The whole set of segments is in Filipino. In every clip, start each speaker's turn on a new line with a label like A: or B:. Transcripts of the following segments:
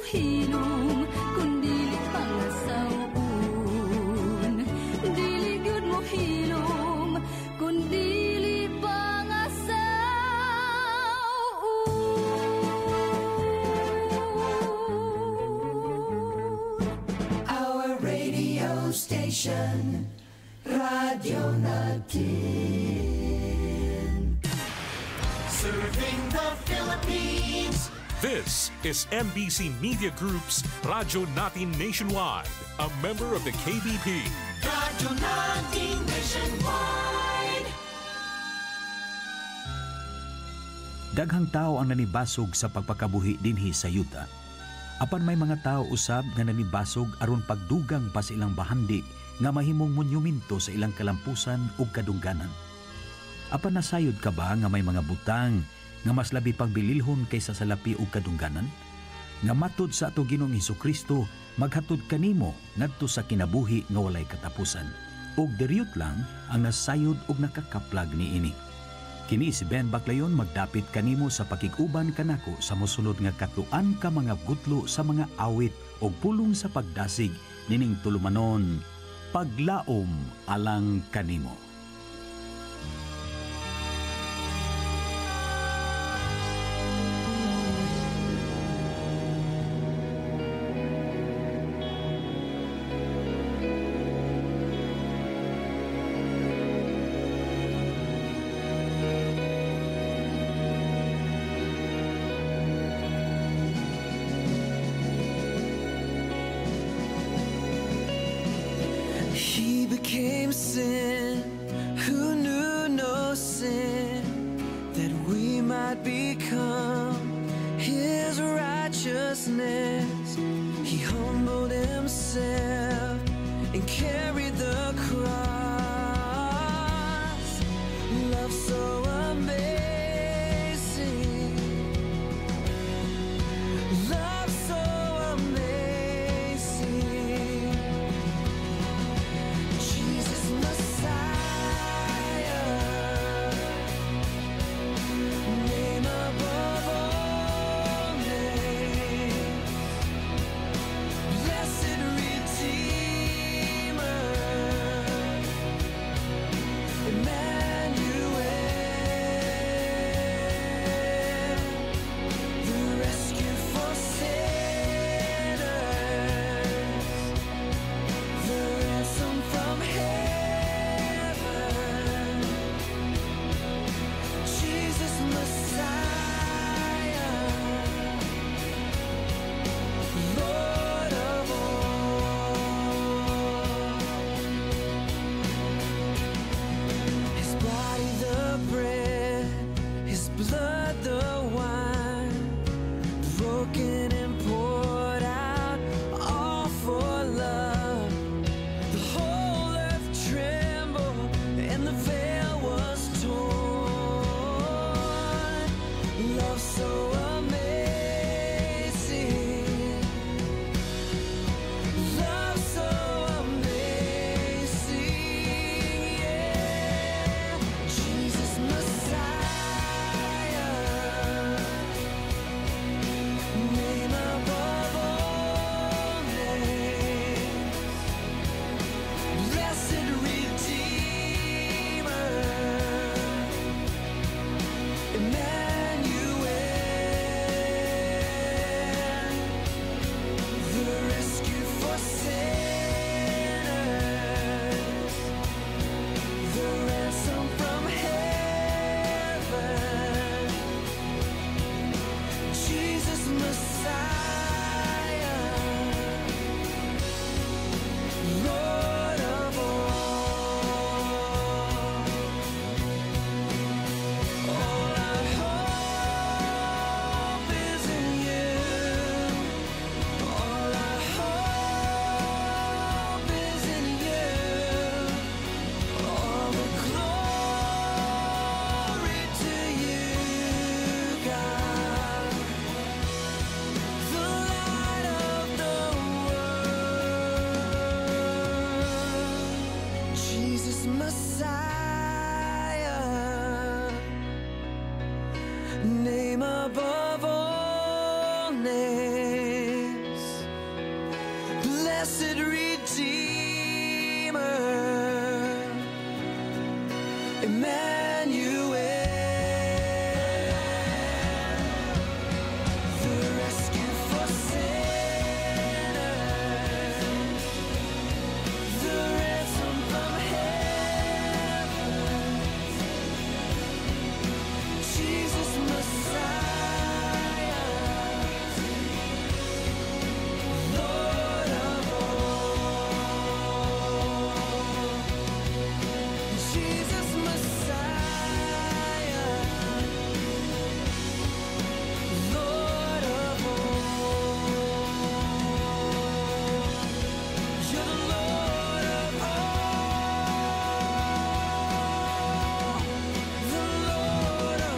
A: hilom, kun dili pangasawon. Dili gyud mo hilom, kun dili pangasawon.
B: Our radio station, Radio Natin. Serving the Philippines.
C: This is MBC Media Group's Radyo Natin Nationwide, a member of the KBP.
B: Radio Natin Nationwide.
D: Daghang tao ang nanibasog sa pagpakabuhi dinhi sa yuta. Apan may mga tao usab nga nanibasog aron pagdugang pa sa ilang bahandi nga mahimong monumento sa ilang kalampusan ug kadungganan. Apan nasayod ka ba nga may mga butang nga mas labi pang bililhon kaysa sa lapi ug kadungganan? Nga matud sa ato Ginoong Hesukristo, maghatod kanimo ngadto sa kinabuhi nga walay katapusan. Ug diriyot lang ang nasayod ug nakakaplag niini. Kini si Ben Baclayon magdapit kanimo sa pakiguban kanako sa mosunod nga katuan ka mga gutlo sa mga awit ug pulong sa pagdasig nining tulumanon, Paglaom alang kanimo.
E: Sin, who knew no sin, that we might become his righteousness. He humbled himself and carried the cross. Love so amazing, love so amazing. Name above all names. blessed Redeemer, Emmanuel, the rescue for sinners, the ransom from heaven, Jesus Messiah, Lord of all. Jesus Messiah, Lord of all. You're the Lord of all, the Lord of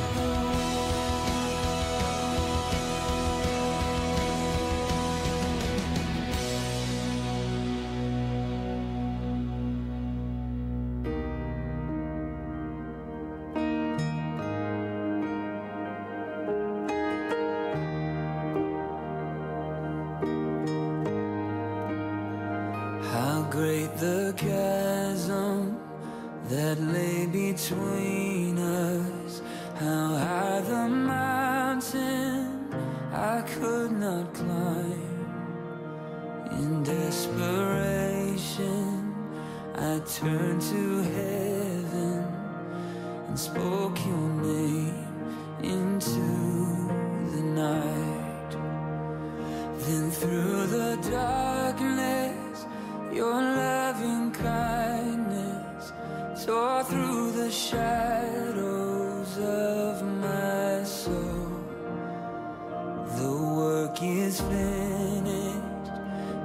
E: How great the chasm that lay between us, how high the mountain I could not climb. In desperation, I turned to heaven and spoke your name into the night. Then through the darkness, your loving kindness tore through the shadows of my soul. The work is finished,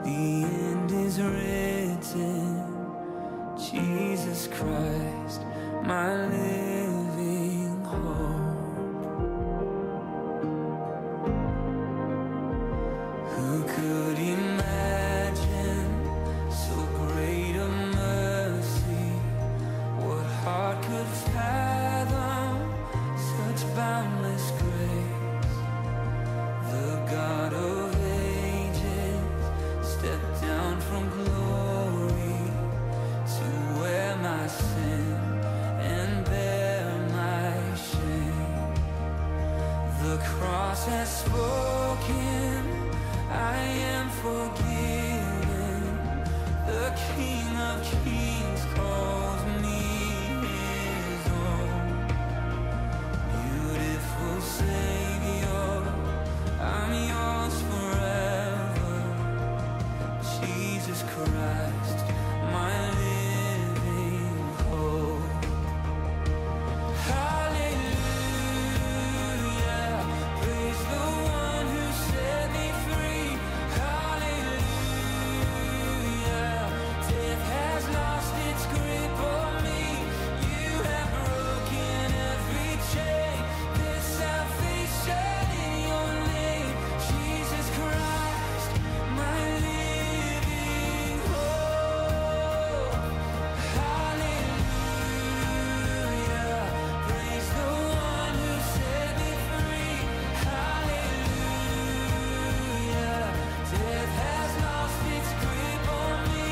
E: the end is written. Jesus Christ, my living hope. Who could imagine so great a mercy? What heart could fathom such boundless grace? The God of ages stepped down from glory to wear my sin and bear my shame. The cross has spoken, I am forgiven. The King of Kings calls me his own. Beautiful Savior, I'm yours forever. Jesus Christ, my living hope. Hallelujah, praise the one who set me free. Hallelujah, death has lost its grip on me. You have broken every chain. There's salvation in your name, Jesus Christ, my living hope. Hallelujah, praise the one who set me free. Hallelujah, death has lost its grip on me.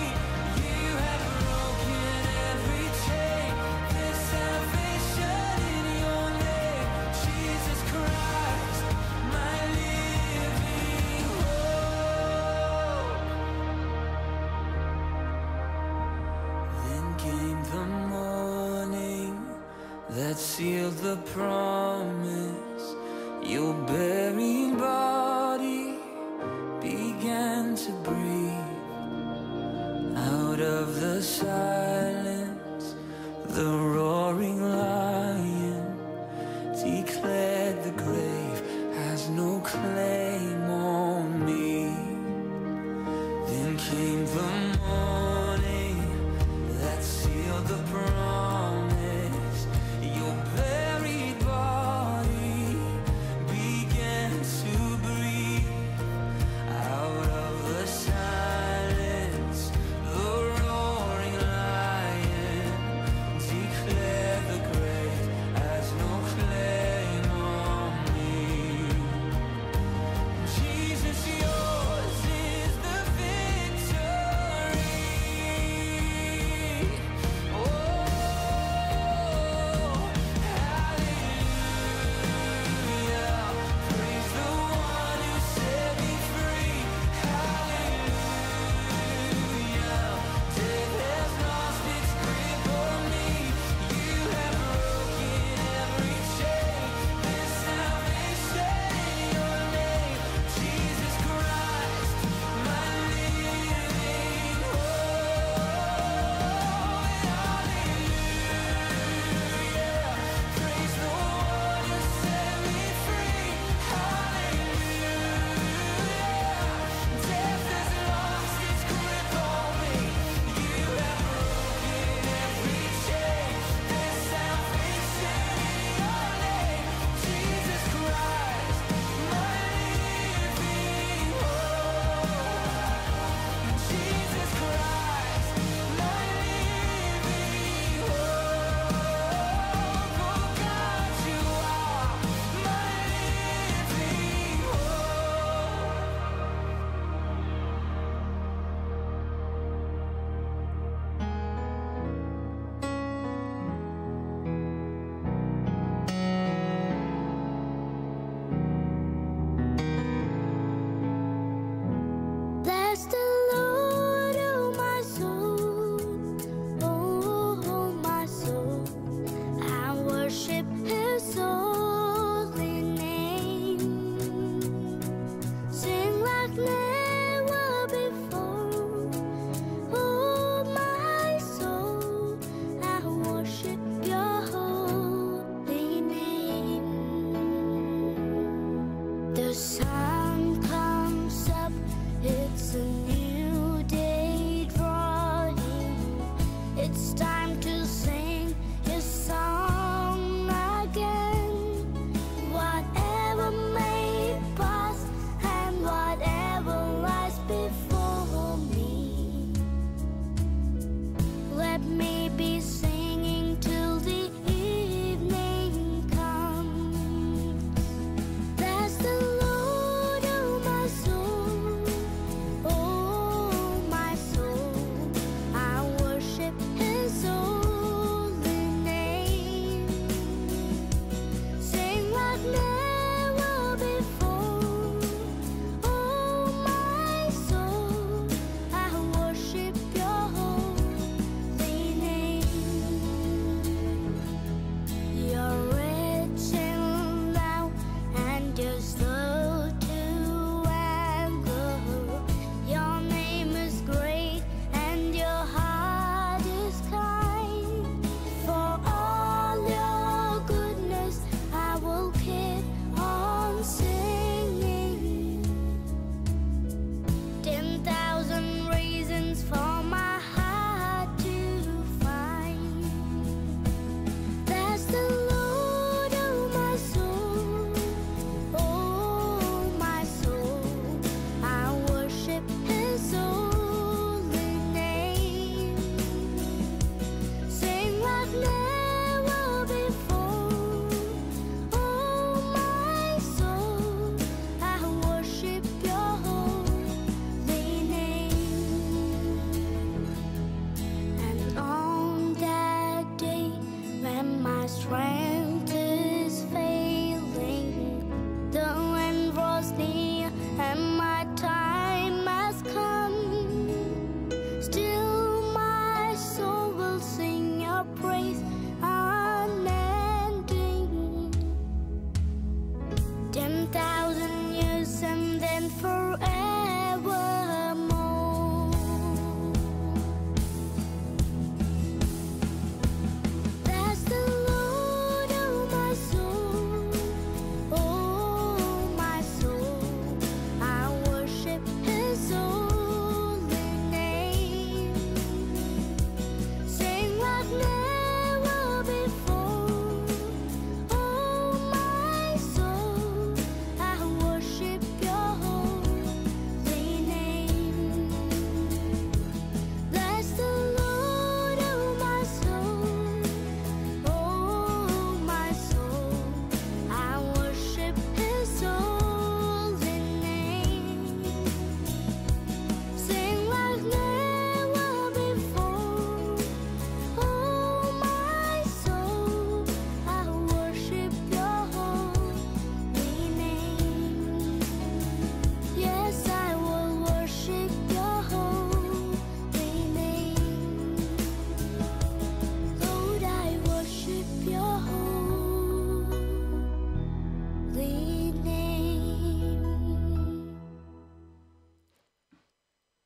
E: You have broken every chain. There's salvation in your name, Jesus Christ, my living hope. Then came the morning that sealed the promise. Your buried body began to breathe. Out of the silence, the roaring lion declared the grave has no claim on me. Then came the morning that sealed the promise. Your buried body began to breathe. Out of the silence, the roaring lion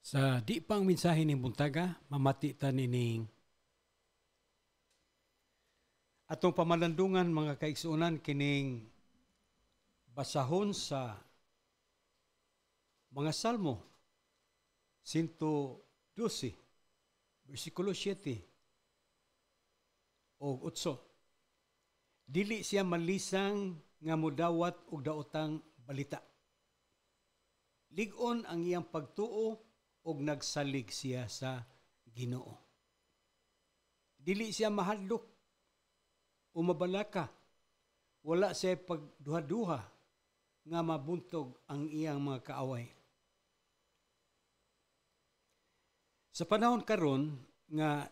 F: Sa di pang mensahe ni buntaga, mamati ta nining atong pamalandungan mga kaigsuonan kining basahon sa mga Salmo 112 bersikulo 7 o 8. Dili siya malisang nga modawat og daotang balita. Lig-on ang iyang pagtuo og nagsalig siya sa Ginoo. Dili siya mahadlok o mabalaka. Wala siya pagduha-duha nga mabuntog ang iyang mga kaaway. Sa panahon karon nga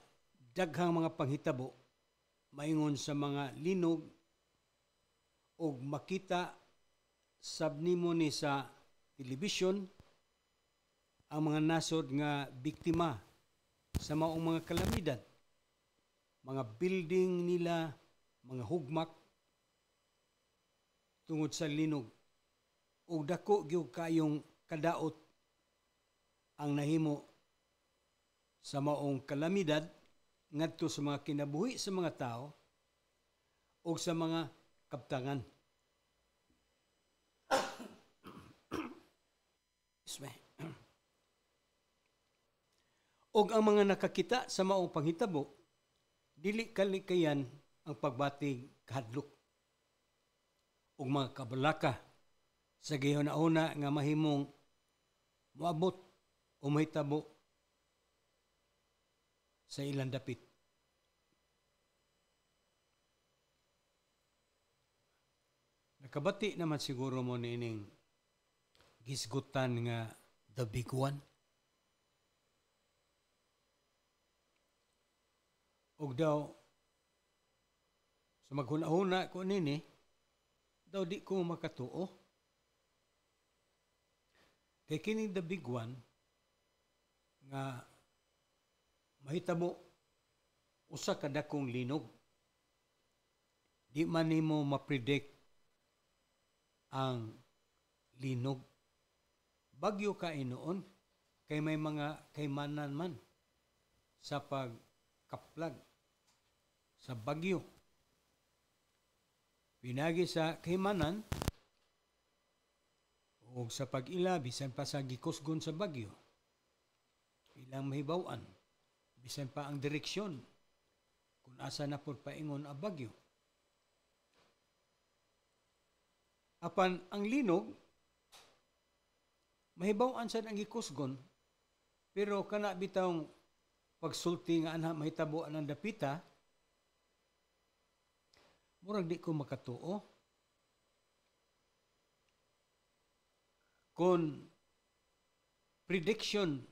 F: daghang mga panghitabo maingon sa mga linog og makita sabnimo ni sa telebisyon ang mga nasod nga biktima sa maong mga kalamidad, mga building nila, mga hugmak tungod sa linog. O dako gyud kayong kadaot ang nahimo sa maong kalamidad ngadto sa mga kinabuhi sa mga tao o sa mga kabtangan. Og ang mga nakakita sa maong panghitabo, dili kalikayan ang pagbatig kahadlok og mga kabalaka sa gihuna-una nga mahimong moabot o mahitabo sa ilang dapit. Nakabati naman siguro mo nining gisgutan nga the big one. Og daw sa maghuna-huna ko nini, daw di ko makatuo. Kay kining the big one nga mahitabo usa ka dakong linog. Di man nimo ma-predict ang linog. Bagyo ka inoon kay may mga kaymanan man sa pagkaplag sa bagyo. Pinagi sa kaymanan o sa pag-ila, bisan pa sa gikusgon sa bagyo. Ilang mahibawan, bisan pa ang direksyon kung asa na po paingon ang bagyo. Apan ang linog, mahibawan sa ang gikusgon, pero kana bitang pagsulti nga ana mahitabo ang dapita, murag di ko makatuo. Kung prediction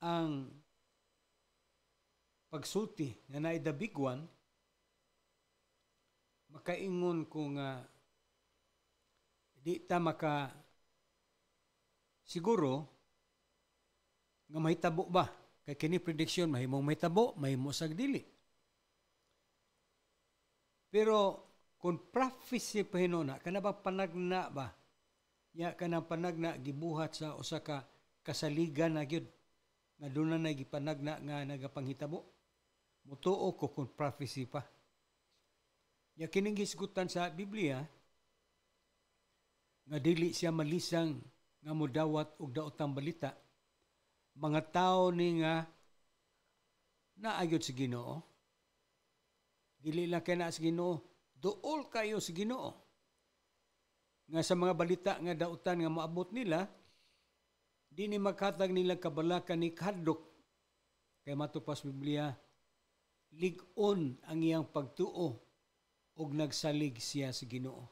F: ang pagsulti nga naay the big one, makaingon ko nga di ta maka siguro nga mahitabo ba kay kini prediction mahimong mahitabo, mahimo sag dili. Pero kung prophecy pa hinuna, kana ba panagna ba? Ya kanang panagna gibuhat sa usa ka kasaligan na gyud nga doon na gipanagna nga nagapanghitabo. Mutuo ko kung prophecy pa. Ya kining gisgutan sa Biblia nga dili siya malisang nga modawat og daotang balita. Mga tao ni nga naayod sa Ginoo. Dili lang kay na sa Ginoo, duol kayo sa Ginoo. Nga sa mga balita nga dautan nga maabot nila, di ni magkatag nila kabalakan ni kahadlok. Kay matupas Biblia, lig-on ang iyang pagtuo og nagsalig siya sa Ginoo.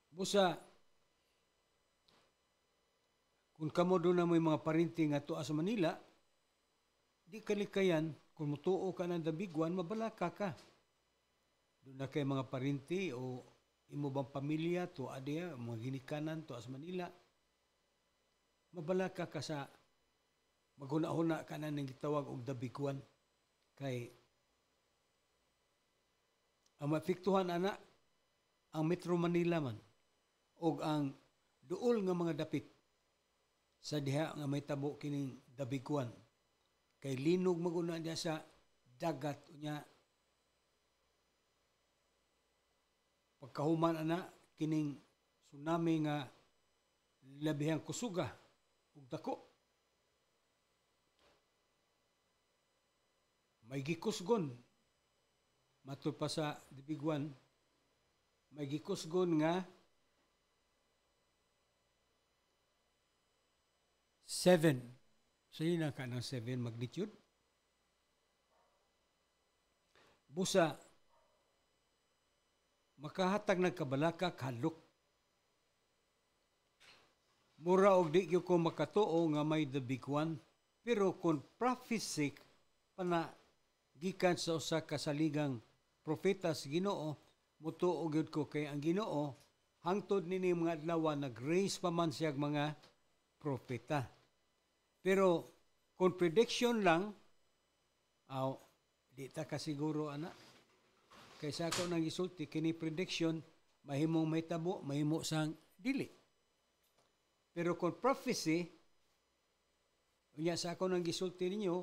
F: Busa, kung kamo doon na may mga parinti nga tuwa sa Manila, di kalikayan, kung mutuo ka ng the big one, mabalaka ka. Doon na kay mga parinti o imo bang pamilya, tuwa diya, mga ginikanan, tuwa sa Manila, mabalaka ka sa maghuna-huna ka na ng gitawag og the big one. Kay ang maapektuhan ana ang Metro Manila man og ang duol nga mga dapit sa diha nga may tabo kining dabiguan. Kay linog maguna diha sa dagat unya pagkahuman ana kining tsunami nga labihang kusuga ug dako. May gikusgon matud pa sa dibiguan, may gikusgon nga 7. So yun ang kanang 7 magnitude. Busa, makahatag nagkabalaka kalok. Mura og di gyud ko makatuo nga may the big one. Pero kung prophecy pana gikan sa usa ka saligang propeta sa Ginoo, mutuo gyud ko kay ang Ginoo hangtod nini mga adlaw nag-raise pa man siyag mga propeta. Pero kung prediction lang, di ta kasiguro ana. Kaysa ako nang gisulti kini prediction mahimong may tabo, mahimo sang dili. Pero kung prophecy, unya sa ako nang gisulti ninyo,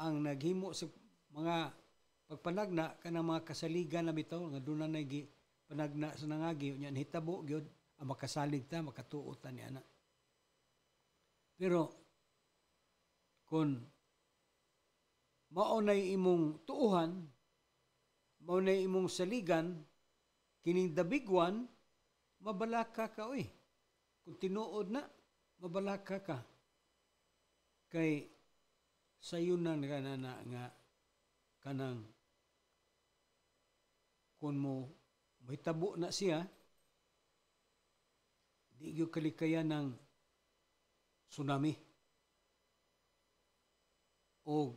F: ang naghimo sa mga pagpanagna kanang mga kasaligan na bitaw nga doon na panagna sa nangagi unya hitabo gyud ang makasalig ta makatuot ta ni ana. Pero kung maunay imong tuuhan, maunay imong saligan kining the big one, mabalaka ka oy. Kung tinuod na, mabalaka ka. Kay sayunan ka na nga kanang kung mo mahitabo na siya, di gyud kalikayan ng tsunami. O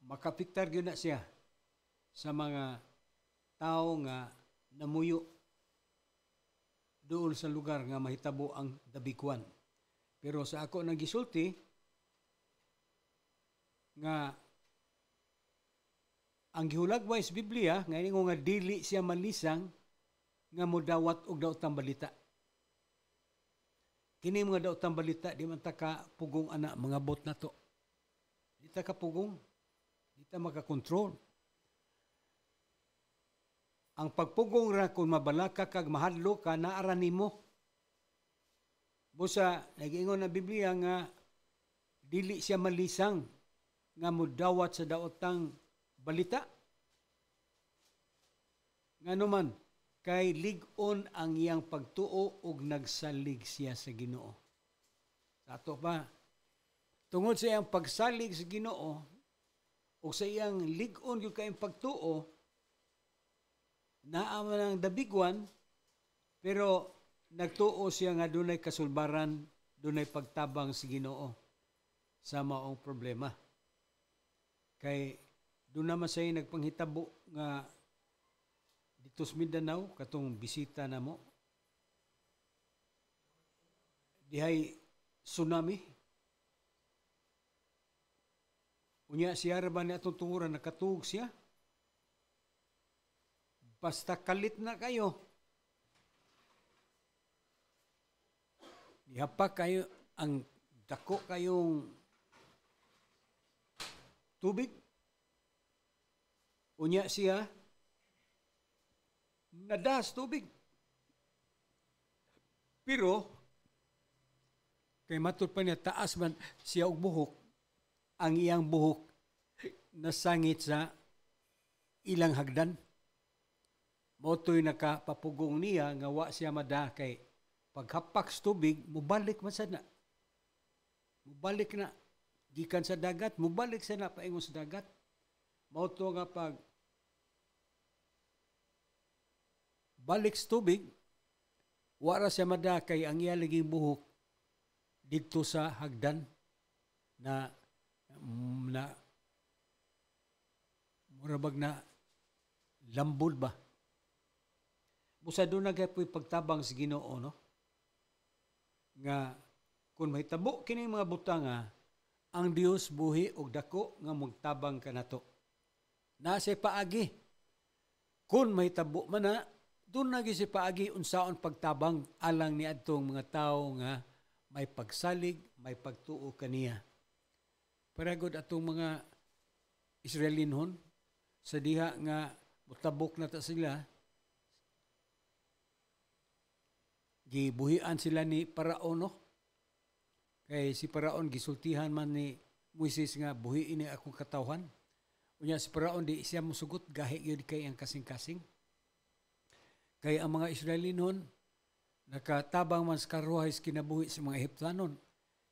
F: makapiktar gyud na siya sa mga tao nga namuyo doon sa lugar nga mahitabo ang dabikuan. Pero sa ako nang gisulti nga ang gihulagway sa Biblia nga ingon nga dili siya malisang nga modawat og daotang balita. Kini mga daotang balita di man ta ka pugong ana mga bot na to. Di ta ka pugong, di ta makakontrol. Ang pagpugong ra kung mabalaka kag mahadlo ka naara nimo. Busa nag-ingon ang Biblia nga dili siya malisang nga modawat sa daotang balita. Nganuman kay lig-on ang iyang pagtuo ug nagsalig siya sa Ginoo. Sa ato pa tungod sa iyang pagsalig sa Ginoo ug sa iyang lig-on gyud kay pagtuo, naa man ang the big one, pero nagtuo siya nga dunay kasulbaran, dunay pagtabang sa Ginoo sa maong problema. Kay doon naman siya nagpanghitabo nga dito sa Mindanao, katong bisita na mo, dihay tsunami. Unya siya ra ba ni atong tunguran nakatuog siya? Basta kalit na kayo. Ihapak kayo ang dako kayong tubig. Unya siya nadas tubig. Pero kay matud pa niya taas man siya og buhok, ang iyang buhok nasangit sa ilang hagdan. Moto'y nakapapugong niya nga wa siya mada kay paghapak sa tubig, mubalik man sana. Mubalik na. Gikan sa dagat, mubalik sana paingon sa dagat. Moto nga pag balik sa tubig, wala siya mada kay ang iya laging buhok dito sa hagdan na murabag na lambol ba? Busa doon nagapoy pagtabang sa Ginoo, no? Nga kung mahitabo kini mga butanga, ang Dios buhi og dako nga magtabang kanato. Nasa paagi. Kung mahitabo man na doon na si paagi unsaon pagtabang alang ni adtong mga tao nga may pagsalig, may pagtuo kaniya. Paragod atong mga Israelinhon sa diha nga mutabok na ta sila, gibuhian sila ni Paraon, no? Kay si Paraon gisultihan man ni Moises nga buhiin ni akong katawhan. Unya si Paraon di siya musugot, gahi yun kay ang kasing-kasing. Kay ang mga Israelinhon nakatabang man sa karuhay sa kinabuhi sa mga Ehiptanon,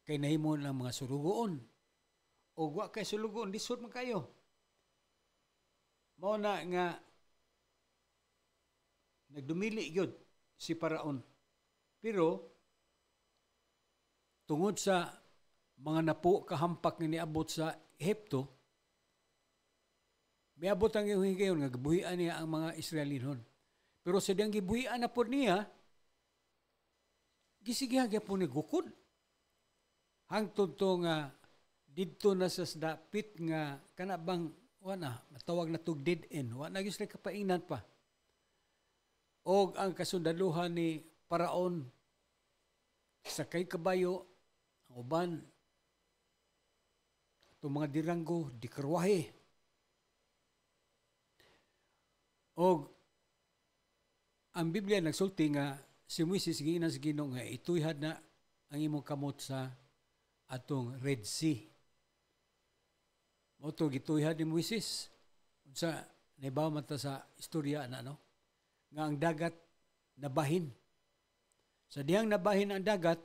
F: kay nahimo lang mga sulugoon. O wa kay sulugoon, lisod man kayo. Mao na nga nagdumili yun si Paraon. Pero tungod sa mga napo kahampak nga niabot sa Ehipto, miabot ang iyong higayon nga gibuhian niya ang mga Israelinhon. Pero sa diyang gibuhian na po niya, gisigihagya po ni gukod. Hangtod to nga didto na sa dapit nga kanabang matawag na tog dead end. Wana gyud sila kapainan pa. Og ang kasundaluhan ni Paraon sakay kabayo, ang uban itong mga diranggo di karwahe. Og ang Biblia nagsulti nga si Moises giingnan sa Ginoo nga ituyhad na ang imong kamot sa atong Red Sea. Mao to gituyhad ni Moises unsa naibaw man ta sa istorya na nga ang dagat nabahin. Sa diyang nabahin ang dagat,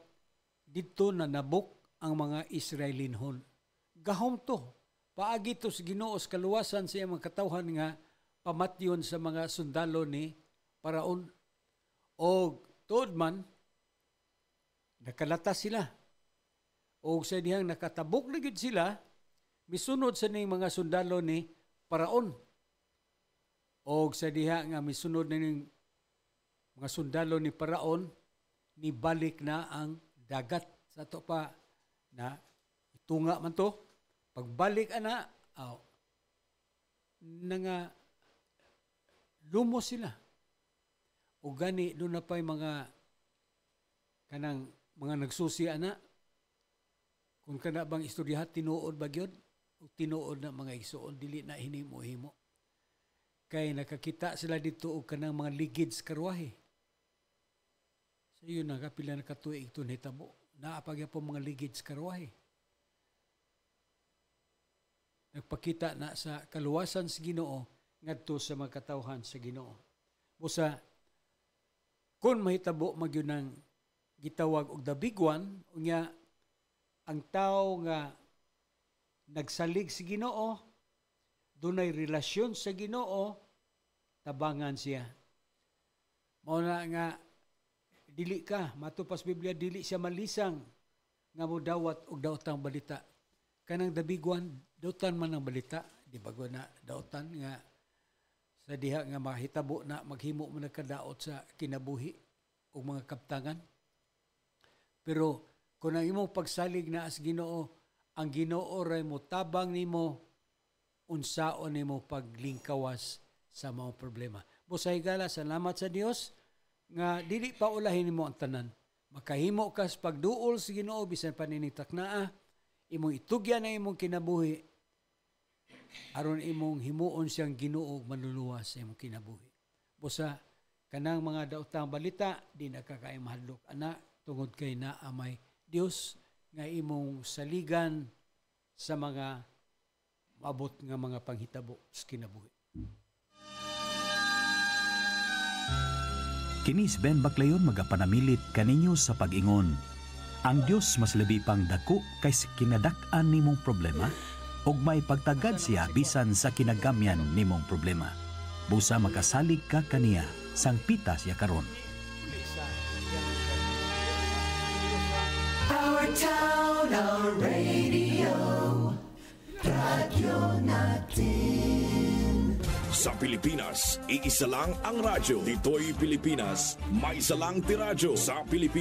F: dito na nabuk ang mga Israelinhon. Gahom to, paagi to sa Ginoo sa kaluwasan sa iyang katawhan nga pamatyon sa mga sundalo ni Paraon. O tuod man, nakalata sila. O sa diyang nakatabok na gid sila, misunod sa ning mga sundalo ni Paraon. O sa diha nga misunod na ning mga sundalo ni Paraon, nibalik na ang dagat. Sa to pa na itunga man to, pagbalik ana, nga lumos sila. O gani, doon na pa'y mga kanang mga nagsusi ana, kung kana bang istoryahan, tinuod ba yun? O tinuod na mga igsuon, dili na hinimo-himo. Kay nakakita sila dito o kanang mga ligid sa karwahe. So yun na, kapila na katuig ito nitabo. Naapagya po mga ligid sa karwahe. Nagpakita na sa kaluwasan sa Ginoo ngadto sa mga katawhan sa Ginoo. Busa, kung mahitabo magyud ng gitawag og the big one, unya ang tao nga nagsalig sa Ginoo, dunay relasyon sa Ginoo, tabangan siya. Mao na nga dili ka matupas Biblia, dili siya malisang nga modawat og daotang balita. Kanang the big one, dautan man ang balita, di ba na dautan nga sa diha nga mahitabo na maghimo man nagkadaot sa kinabuhi og mga kaptangan. Pero kung ang imong pagsalig na as Ginoo, ang Ginoo ray mo tabang nimo unsaon nimo paglingkawas sa mga problema. Busay gala, salamat sa Dios nga dili pa ulahin nimo ang tanan. Makahimo ka sa pagduol sa Ginoo bisan paninintak naa, imong itugyan na imong kinabuhi aron imong himuon siyang Ginoo manluluwas sa imong kinabuhi. Busa kanang mga daotang balita di nakakaay mahadlok ana tungod kay naa may Dios nga imong saligan sa mga maabot nga mga panghitabo sa kinabuhi.
D: Kinis Ben Baclayon magapanamilit kaninyo sa pag-ingon. Ang Dios mas labi pang dako kaysa kinadak-an nimong problema ug may pagtagad siya bisan sa kinagamyan nimong problema. Busa makasalig ka kaniya sang pita siya karon.
B: Our town, our radio, Radyo Natin.
G: Sa Pilipinas, iisa lang ang radyo. Dito'y Pilipinas, may isa lang tiradyo sa Pilipinas.